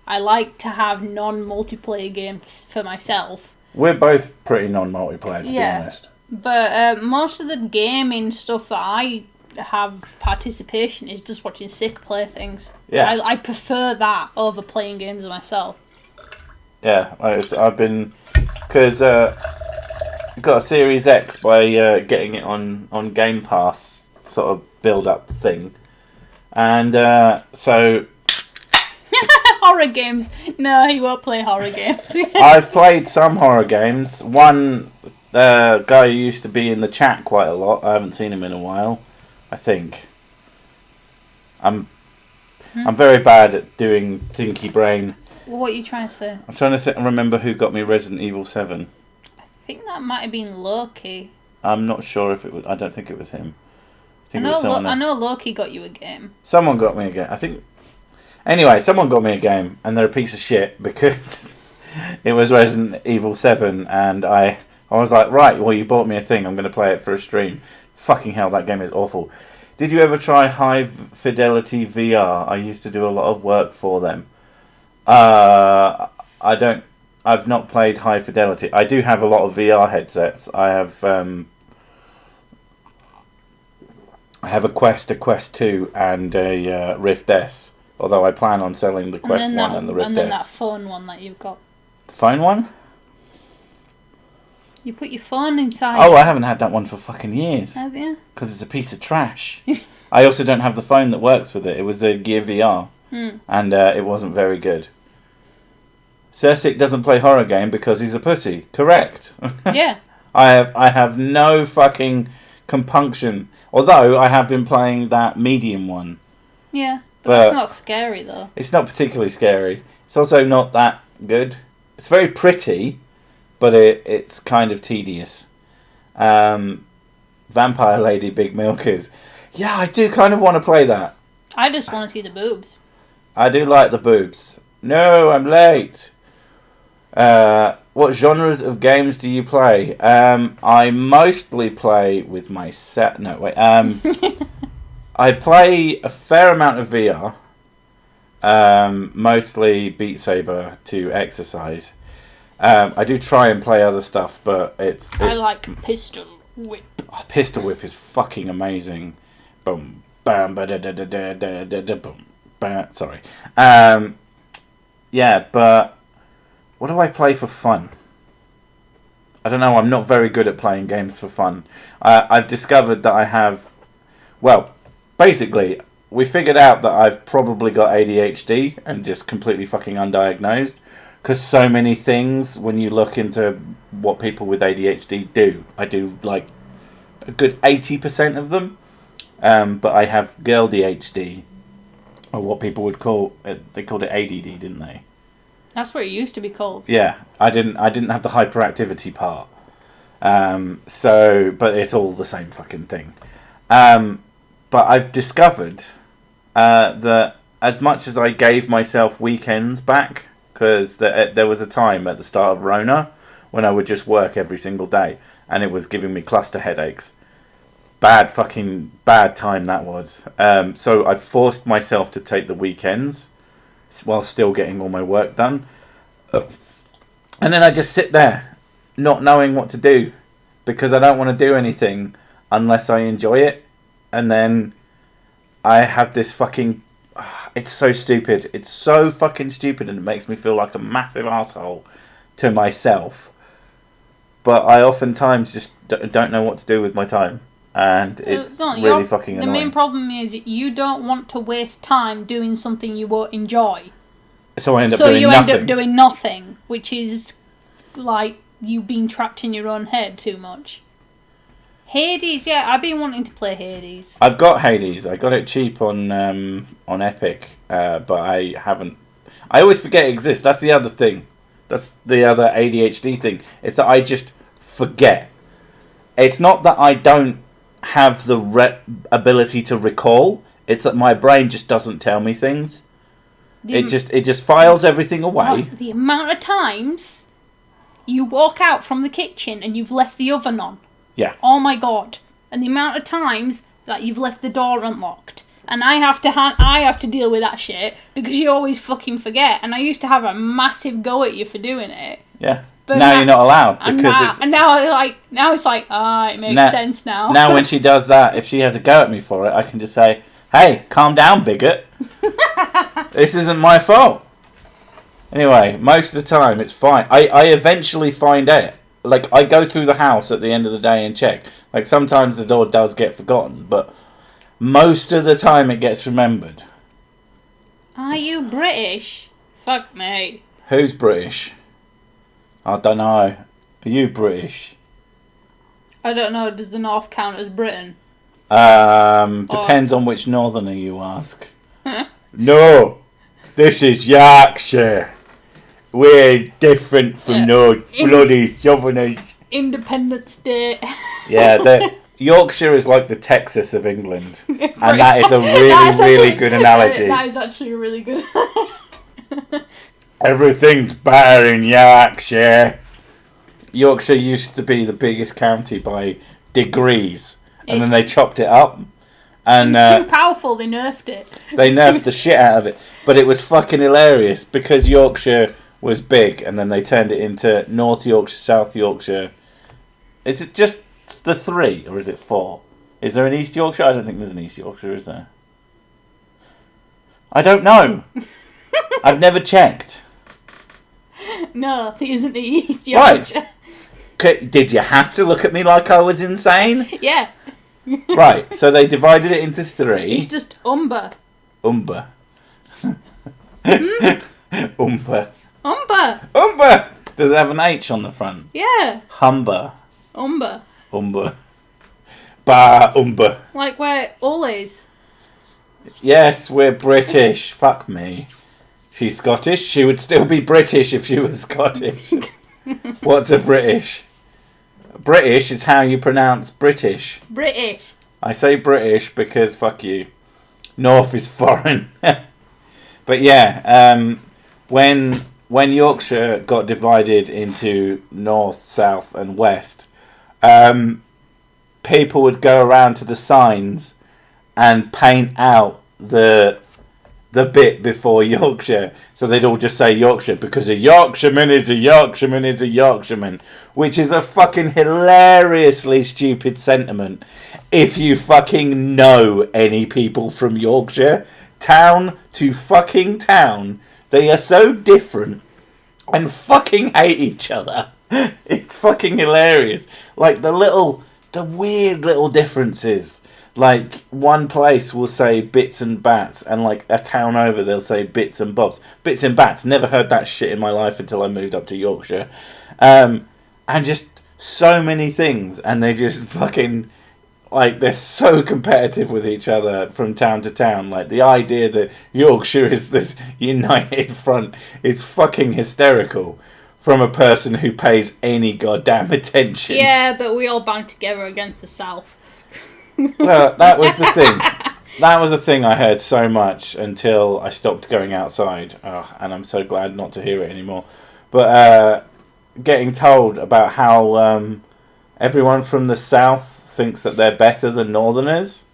I like to have non-multiplayer games for myself. We're both pretty non-multiplayer, to be honest. But most of the gaming stuff that I have participation is just watching sick play things. Yeah. I prefer that over playing games myself. Yeah, I've been... Because got a Series X by getting it on Game Pass sort of build-up thing. And so... Horror games. No, he won't play horror games. I've played some horror games. One guy who used to be in the chat quite a lot. I haven't seen him in a while, I think. I'm very bad at doing thinky brain. What are you trying to say? I'm trying to remember who got me Resident Evil 7. I think that might have been Loki. I'm not sure if it was... I don't think it was him. I know Loki got you a game. Someone got me a game. I think... Anyway, someone got me a game, and they're a piece of shit because it was Resident Evil 7, and I was like, right, well, you bought me a thing, I'm going to play it for a stream. Fucking hell, that game is awful. Did you ever try High Fidelity VR? I used to do a lot of work for them. I've not played High Fidelity. I do have a lot of VR headsets. I have a Quest 2, and a Rift S. Although I plan on selling the Quest 1 and the Rift S. And then that phone one that you've got. The phone one? You put your phone inside. Oh, I haven't had that one for fucking years. Have you? Because it's a piece of trash. I also don't have the phone that works with it. It was a Gear VR. And it wasn't very good. Cersic doesn't play horror game because he's a pussy. Correct. Yeah. I have no fucking compunction. Although I have been playing that medium one. Yeah. But it's not scary, though. It's not particularly scary. It's also not that good. It's very pretty, but it's kind of tedious. Vampire Lady Big Milkers. Yeah, I do kind of want to play that. I just want to see the boobs. I do like the boobs. No, I'm late. What genres of games do you play? I mostly play with my set... No, wait. I play a fair amount of VR, mostly Beat Saber to exercise. I do try and play other stuff, but I like Pistol Whip. Oh, Pistol Whip is fucking amazing. Boom, bam, ba da da da da da da da boom. Sorry. Yeah, but what do I play for fun? I don't know. I'm not very good at playing games for fun. I've discovered that I have... Well... Basically, we figured out that I've probably got ADHD and just completely fucking undiagnosed. Because so many things, when you look into what people with ADHD do, I do like a good 80% of them. But I have girl DHD, or what people would call it. They called it ADD, didn't they? That's what it used to be called. Yeah, I didn't have the hyperactivity part. But it's all the same fucking thing. But I've discovered that as much as I gave myself weekends back, because there was a time at the start of Rona when I would just work every single day, and it was giving me cluster headaches. Bad time that was. So I forced myself to take the weekends while still getting all my work done. And then I just sit there, not knowing what to do, because I don't want to do anything unless I enjoy it. And then I have this fucking... It's so stupid. It's so fucking stupid, and it makes me feel like a massive asshole to myself. But I oftentimes just don't know what to do with my time. And it's really fucking annoying. The main problem is you don't want to waste time doing something you won't enjoy. So I end up doing nothing, which is like you being trapped in your own head too much. Hades, yeah, I've been wanting to play Hades. I've got Hades. I got it cheap on Epic, but I haven't. I always forget it exists. That's the other thing. That's the other ADHD thing. It's that I just forget. It's not that I don't have the ability to recall. It's that my brain just doesn't tell me things. It just files everything away. The amount of times you walk out from the kitchen and you've left the oven on. Yeah. Oh my god. And the amount of times that you've left the door unlocked. And I have to deal with that shit because you always fucking forget. And I used to have a massive go at you for doing it. Yeah. But now you're not allowed because now it's like it makes sense now. Now when she does that, if she has a go at me for it, I can just say, "Hey, calm down, bigot. This isn't my fault." Anyway, most of the time it's fine. I eventually find out. Like, I go through the house at the end of the day and check. Like, sometimes the door does get forgotten, but most of the time it gets remembered. Are you British? Fuck me. Who's British? I don't know. Are you British? I don't know. Does the North count as Britain? Depends on which northerner you ask. No, this is Yorkshire. We're different from no bloody southerners. Independent state. Yeah, Yorkshire is like the Texas of England. And that is a really good analogy. That is actually really good. Everything's better in Yorkshire. Yorkshire used to be the biggest county by degrees. And then they chopped it up. And it was too powerful, they nerfed it. They nerfed the shit out of it. But it was fucking hilarious because Yorkshire was big and then they turned it into North Yorkshire, South Yorkshire. Is it just the 3 or is it 4? Is there an East Yorkshire? I don't think there's an East Yorkshire, is there? I don't know. I've never checked. No, there isn't the East Yorkshire. Right. Did you have to look at me like I was insane? Yeah. Right, so they divided it into 3. It's just Umber. Umber. Umber. Umber. Umber! Does it have an H on the front? Yeah. Humber. Umber. Umber. Bah, Umber. Like we're always. Yes, we're British. Fuck me. She's Scottish. She would still be British if she was Scottish. What's a British? British is how you pronounce British. British. I say British because fuck you. North is foreign. But yeah, when Yorkshire got divided into North, South and West, people would go around to the signs and paint out the bit before Yorkshire. So they'd all just say Yorkshire because a Yorkshireman is a Yorkshireman is a Yorkshireman, which is a fucking hilariously stupid sentiment if you fucking know any people from Yorkshire. Town to fucking town. They are so different and fucking hate each other. It's fucking hilarious. Like the weird little differences. Like, one place will say bits and bats, and like a town over they'll say bits and bobs. Bits and bats, never heard that shit in my life until I moved up to Yorkshire. And just so many things, and they just fucking, like, they're so competitive with each other from town to town. Like, the idea that Yorkshire is this united front is fucking hysterical from a person who pays any goddamn attention. Yeah, but we all band together against the South. Well, that was the thing. That was the thing I heard so much until I stopped going outside. Oh, and I'm so glad not to hear it anymore. But getting told about how everyone from the South thinks that they're better than Northerners.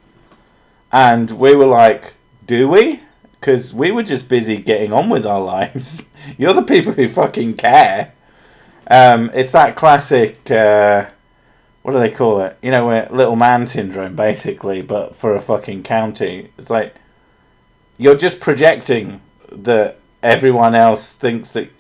And we were like, do we? Because we were just busy getting on with our lives. You're the people who fucking care. It's that classic... what do they call it? You know, little man syndrome, basically, but for a fucking county. It's like, you're just projecting that everyone else thinks that,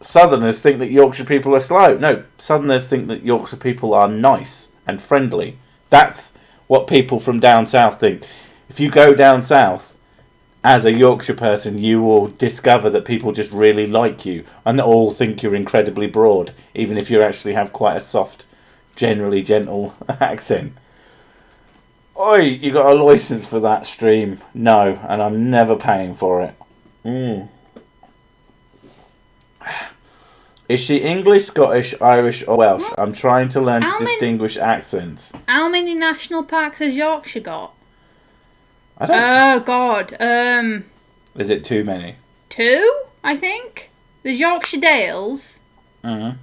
Southerners think that Yorkshire people are slow. No, Southerners think that Yorkshire people are nice and friendly. That's what people from down south think. If you go down south, as a Yorkshire person, you will discover that people just really like you and all think you're incredibly broad, even if you actually have quite a soft, generally gentle accent. Oi, you got a licence for that stream? No, and I'm never paying for it. Is she English, Scottish, Irish or Welsh? I'm trying to learn to distinguish accents. How many national parks has Yorkshire got? I don't... Oh, God. Is it too many? 2, I think. There's Yorkshire Dales. Mm-hmm.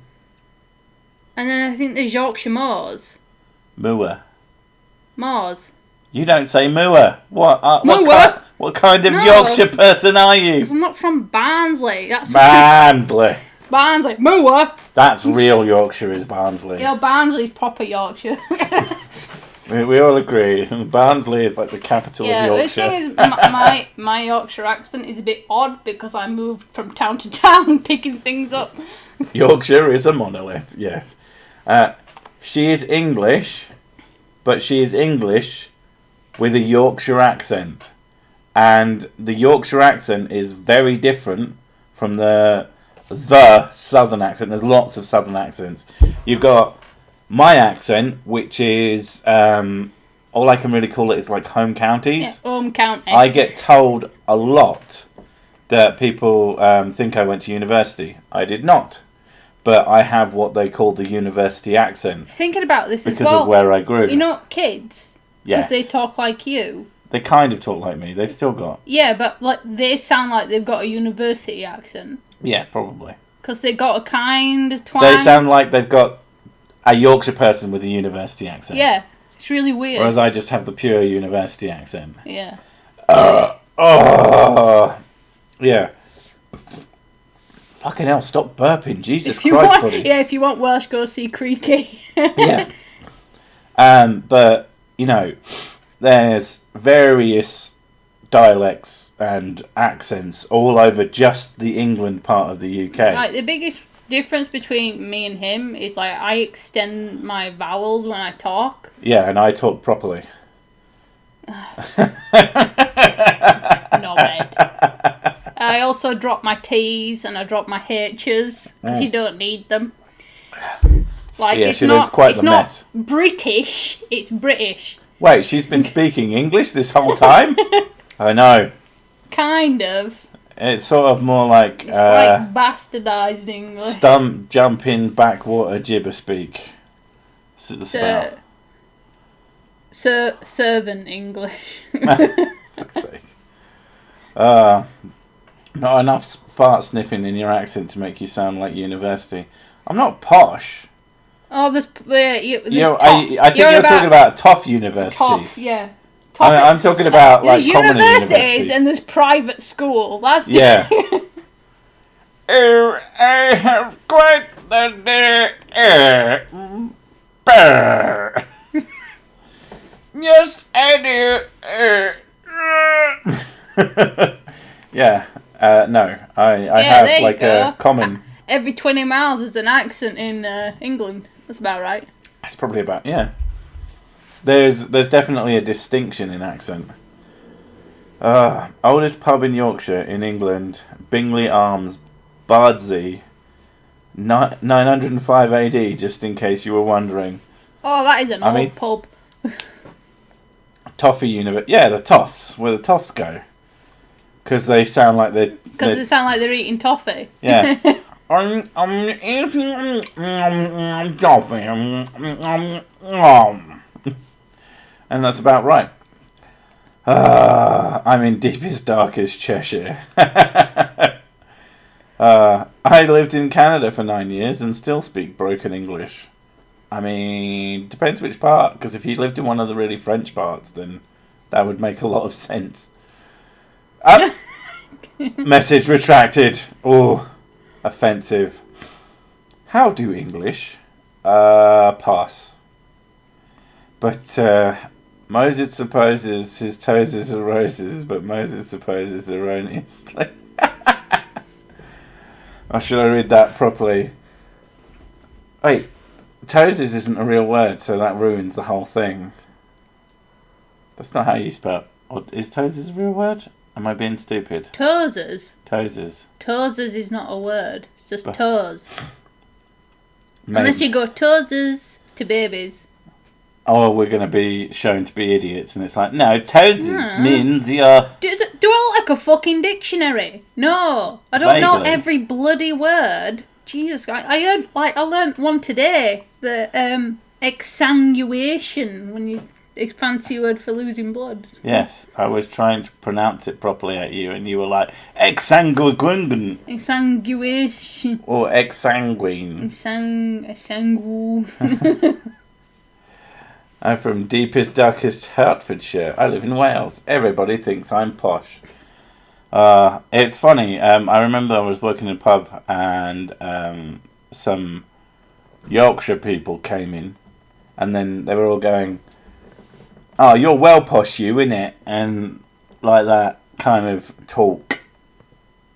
And then I think there's Yorkshire Moors. Moor. Moors. You don't say moor. What kind of No. Yorkshire person are you? I'm not from Barnsley. That's Barnsley. Barnsley. Moor. That's real Yorkshire, is Barnsley. Yeah, Barnsley's proper Yorkshire. We all agree. Barnsley is like the capital of Yorkshire. The thing is, my Yorkshire accent is a bit odd because I moved from town to town picking things up. Yorkshire is a monolith, yes. She is English, but she is English with a Yorkshire accent. And the Yorkshire accent is very different from the southern accent. There's lots of southern accents. You've got my accent, which is all I can really call it is like home counties. Yeah, home county. I get told a lot that people think I went to university. I did not, but I have what they call the university accent. Thinking about this as well, because of where I grew. You know, kids, yes, because they talk like you. They kind of talk like me. They've still got. Yeah, but like they sound like they've got a university accent. Yeah, probably. Because they've got a kind of twang. They sound like they've got a Yorkshire person with a university accent. Yeah, it's really weird. Whereas I just have the pure university accent. Yeah. Yeah. Fucking hell, stop burping. Jesus If you Christ, want, buddy. yeah, if you want Welsh, go see Creaky. Yeah. But, you know, there's various dialects and accents all over just the England part of the UK. Like, the biggest difference between me and him is like I extend my vowels when I talk. Yeah, and I talk properly. No, mate. I also drop my T's and I drop my H's because you don't need them. Like, Yeah, it's she not, lives quite it's the not mess. British, it's British. Wait, she's been speaking English this whole time? I know. Kind of. It's sort of more like... It's like bastardised English. Stump, jumping, backwater, gibber speak. Servant English. Fuck's sake. Not enough fart sniffing in your accent to make you sound like university. I'm not posh. Oh, there's I think you're talking about tough universities. Tough, yeah. I'm talking about like there's common universities and there's private school. That's yeah. I have quite the yes, I do. Yeah. No, I have like a common. Every 20 miles is an accent in England. That's about right. That's probably about, yeah. There's definitely a distinction in accent. Oldest pub in Yorkshire, in England, Bingley Arms, Bardsey, 905 AD, just in case you were wondering. Oh, that is an old pub. Toffee University. Yeah, the Toffs, where the Toffs go. Because they sound like they're... Because they sound like they're eating toffee. Yeah. I'm eating toffee. And that's about right. I'm in deepest, darkest Cheshire. I lived in Canada for 9 years and still speak broken English. I mean, depends which part, because if you lived in one of the really French parts, then that would make a lot of sense. Message retracted. Oh, offensive. How do English? Pass. But Moses supposes his toes are roses, but Moses supposes erroneously. Or should I read that properly? Wait, toes isn't a real word, so that ruins the whole thing. That's not how you spell. Or is toes a real word? Am I being stupid? Toesers? Toesers. Toesers is not a word. It's just toes. Maybe. Unless you go toesers to babies. Or we're going to be shown to be idiots, and it's like, no, toesers means you're... Do I look like a fucking dictionary? No. I don't know every bloody word. Jesus, I learned one today. The exsanguation, when you fancy word for losing blood. Yes, I was trying to pronounce it properly at you, and you were like, exsanguine. Exsanguation. Or exsanguine. Exsangu. I'm from deepest, darkest Hertfordshire. I live in Wales. Everybody thinks I'm posh. It's funny. I remember I was working in a pub, and some Yorkshire people came in, and then they were all going, "Oh, you're well posh, you, innit?" And like that kind of talk.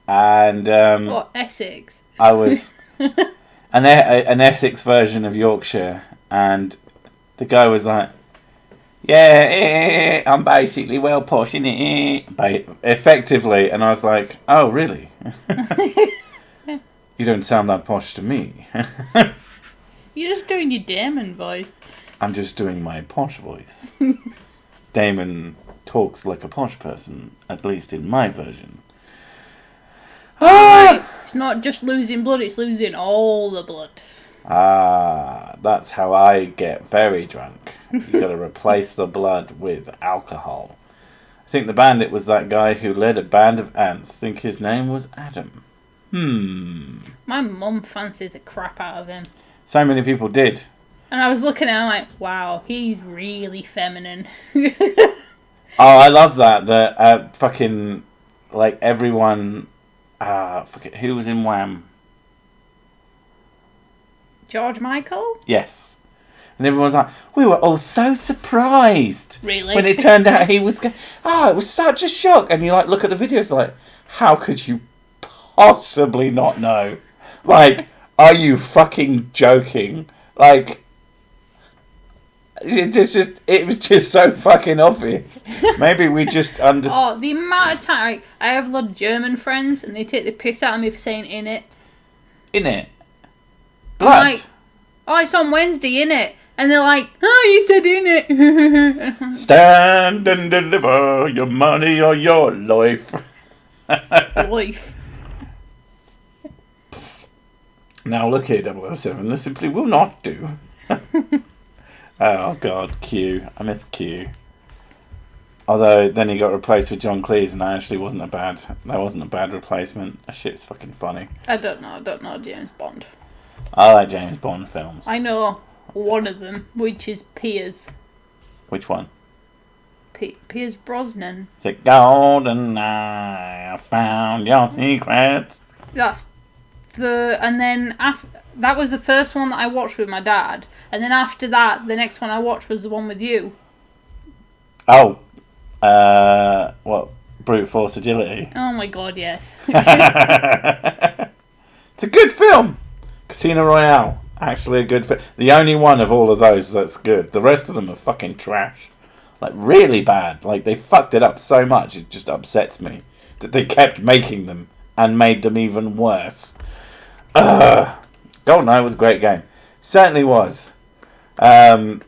And Or Essex. I was an Essex version of Yorkshire, and the guy was like, "Yeah, I'm basically well posh, innit?" Effectively, and I was like, "Oh, really? You don't sound that posh to me." You're just doing your Damon voice. I'm just doing my posh voice. Damon talks like a posh person, at least in my version. Right. It's not just losing blood, it's losing all the blood. That's how I get very drunk. You gotta replace the blood with alcohol. I think the bandit was that guy who led a band of ants. Think his name was Adam. My mum fancied the crap out of him. So many people did. And I was looking at him like, wow, he's really feminine. Oh, I love that. The fucking, like, everyone... forget who was in Wham? George Michael? Yes. And everyone's like, we were all so surprised. Really? When it turned out he was... Oh, it was such a shock. And you, like, look at the videos like, how could you possibly not know? Like, are you fucking joking? Like... It was just so fucking obvious. Maybe we just understood. Oh, the amount of time... Like, I have a lot of German friends, and they take the piss out of me for saying "in it." In it? Blood? Like, oh, it's on Wednesday, innit? And they're like, oh, you said innit. Stand and deliver your money or your life. Life. Now look here, 007. This simply will not do. Oh God, Q. I miss Q. Although then he got replaced with John Cleese, and that wasn't a bad replacement. That shit's fucking funny. I don't know James Bond. I like James Bond films. I know one of them, which is Piers. Which one? Piers Brosnan. It's a golden eye. I found your secrets. That's and then that was the first one that I watched with my dad, and then after that, the next one I watched was the one with you. Oh, what? Brute Force Agility. Oh my God, yes. It's a good film. Casino Royale, actually a good film. The only one of all of those that's good. The rest of them are fucking trash. Like, really bad. Like, they fucked it up so much, it just upsets me that they kept making them and made them even worse. GoldenEye was a great game. Certainly was. And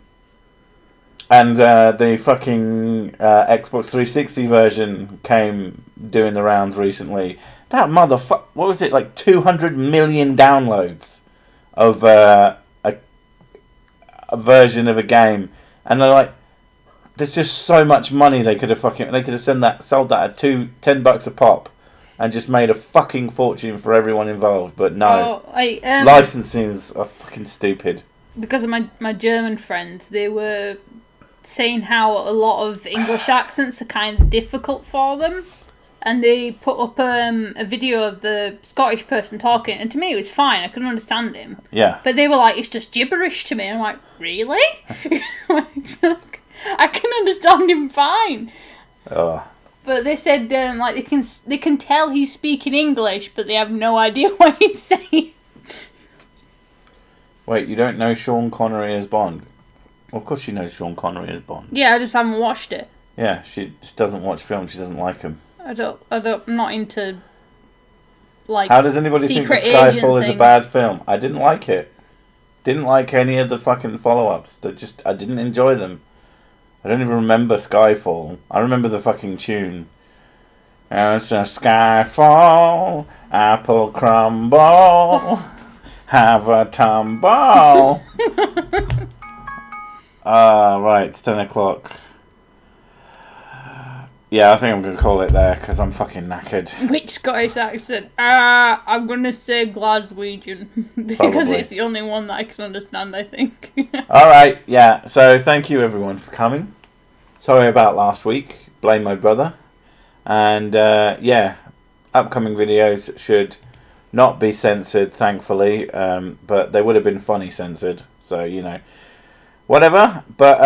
the fucking Xbox 360 version came doing the rounds recently. That motherfucker... What was it? Like 200 million downloads of a version of a game. And they're like... There's just so much money they could have fucking... They could have sold that at $10 a pop. And just made a fucking fortune for everyone involved. But no. Licensings are fucking stupid. Because of my German friends, they were saying how a lot of English accents are kind of difficult for them. And they put up a video of the Scottish person talking. And to me, it was fine. I couldn't understand him. Yeah. But they were like, it's just gibberish to me. And I'm like, really? I can understand him fine. Oh. But they said like they can tell he's speaking English, but they have no idea what he's saying. Wait, you don't know Sean Connery as Bond? Well, of course she knows Sean Connery as Bond. Yeah, I just haven't watched it. Yeah, she just doesn't watch films. She doesn't like them. I'm not into like. How does anybody think that Skyfall is a bad film? I didn't like it. Didn't like any of the fucking follow-ups. I didn't enjoy them. I don't even remember Skyfall. I remember the fucking tune. It's a Skyfall, apple crumble, have a tumble. Right, it's 10 o'clock. Yeah, I think I'm going to call it there because I'm fucking knackered. Which Scottish accent? I'm going to say Glaswegian because Probably. it's the only one that I can understand, I think. Alright, yeah. So thank you everyone for coming. Sorry about last week. Blame my brother. And yeah, upcoming videos should not be censored, thankfully. But they would have been funny censored. So, you know, whatever. But